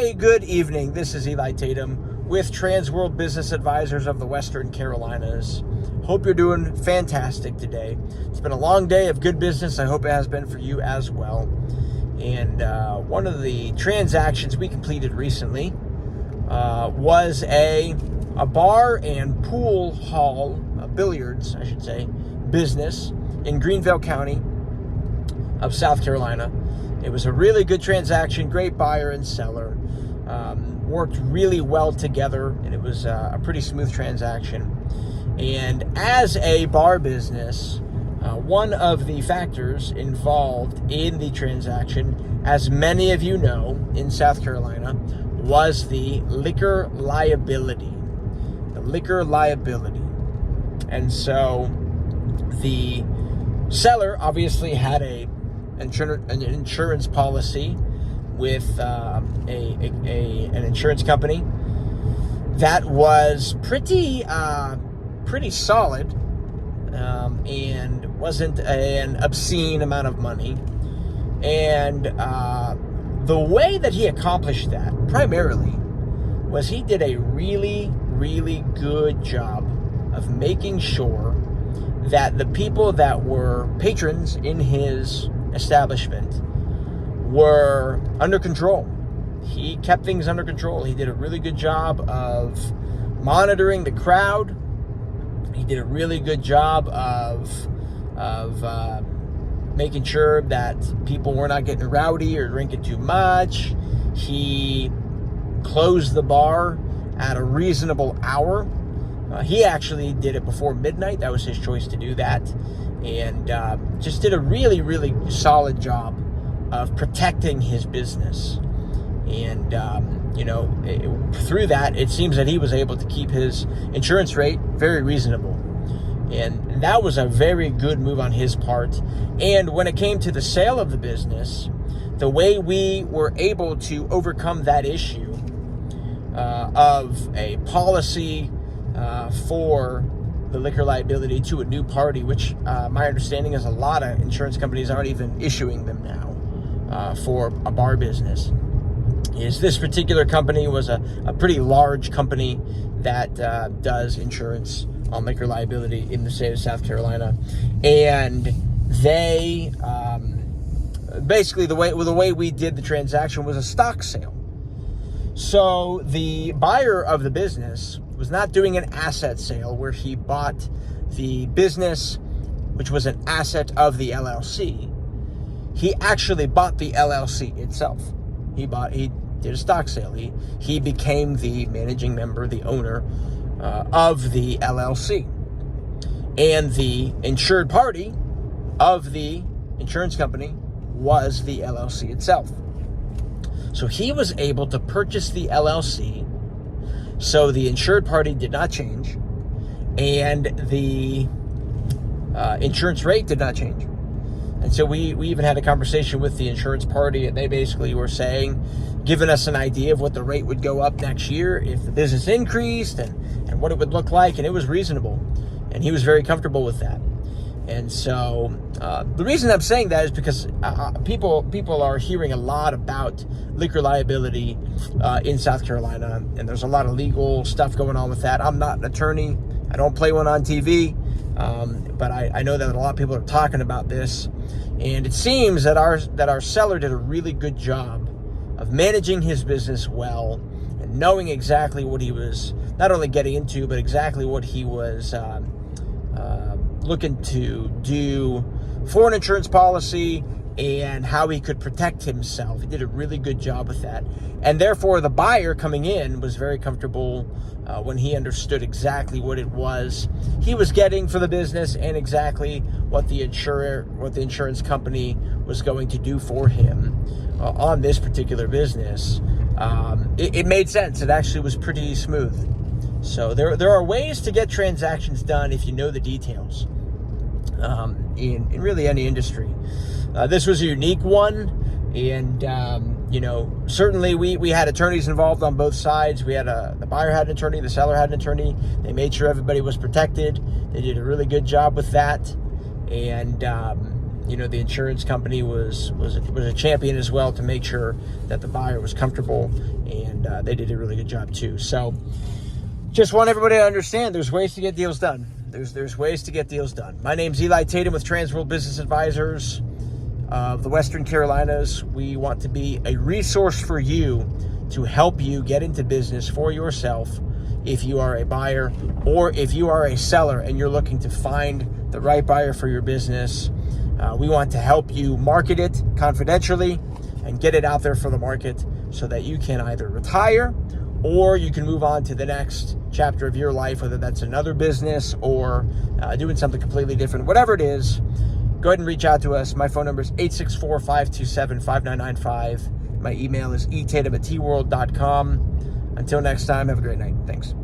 Hey, good evening. This is Eli Tatem with Transworld Business Advisors of the Western Carolinas. Hope you're doing fantastic today. It's been a long day of good business. I hope it has been for you as well. And one of the transactions we completed recently was a bar and pool hall, billiards, I should say, business in Greenville County of South Carolina. It was a really good transaction, great buyer and seller. Worked really well together, and it was a pretty smooth transaction. And as a bar business, one of the factors involved in the transaction, as many of you know, in South Carolina, was the liquor liability. The liquor liability. And so the seller obviously had an insurance policy with an insurance company that was pretty solid and wasn't an obscene amount of money. And the way that he accomplished that primarily was he did a really, really good job of making sure that the people that were patrons in his establishment were under control. He kept things under control. He did a really good job of monitoring the crowd. He did a really good job of making sure that people were not getting rowdy or drinking too much. He closed the bar at a reasonable hour. He actually did it before midnight. That was his choice to do that. And just did a really, really solid job of protecting his business. And, through that, it seems that he was able to keep his insurance rate very reasonable. And that was a very good move on his part. And when it came to the sale of the business, the way we were able to overcome that issue of a policy for the liquor liability to a new party, which my understanding is a lot of insurance companies aren't even issuing them now for a bar business, is this particular company was a pretty large company that does insurance on liquor liability in the state of South Carolina. And they basically the way we did the transaction was a stock sale. So the buyer of the business was not doing an asset sale where he bought the business, which was an asset of the LLC. He actually bought the LLC itself. He did a stock sale. He became the managing member, the owner of the LLC. And the insured party of the insurance company was the LLC itself. So he was able to purchase the LLC, so the insured party did not change, and the insurance rate did not change. And so we even had a conversation with the insurance party, and they basically were saying, giving us an idea of what the rate would go up next year if the business increased and what it would look like, and it was reasonable. And he was very comfortable with that. And so the reason I'm saying that is because people are hearing a lot about liquor liability in South Carolina, and there's a lot of legal stuff going on with that. I'm not an attorney. I don't play one on TV, but I know that a lot of people are talking about this. And it seems that our seller did a really good job of managing his business well and knowing exactly what he was not only getting into, but exactly what he was looking to do for an insurance policy and how he could protect himself. He did a really good job with that. And therefore, the buyer coming in was very comfortable when he understood exactly what it was he was getting for the business and exactly what the insurance company was going to do for him on this particular business. It made sense. It actually was pretty smooth. So there are ways to get transactions done if you know the details in really any industry. This was a unique one, and certainly we had attorneys involved on both sides. We had the buyer had an attorney, the seller had an attorney. They made sure everybody was protected. They did a really good job with that, and the insurance company was a champion as well to make sure that the buyer was comfortable, and they did a really good job too. So just want everybody to understand there's ways to get deals done. There's ways to get deals done. My name's Eli Tatem with Transworld Business Advisors of the Western Carolinas. We want to be a resource for you to help you get into business for yourself if you are a buyer, or if you are a seller and you're looking to find the right buyer for your business. We want to help you market it confidentially and get it out there for the market so that you can either retire or you can move on to the next chapter of your life, whether that's another business or doing something completely different. Whatever it is, go ahead and reach out to us. My phone number is 864-527-5995. My email is etatem@tworld.com. Until next time, have a great night. Thanks.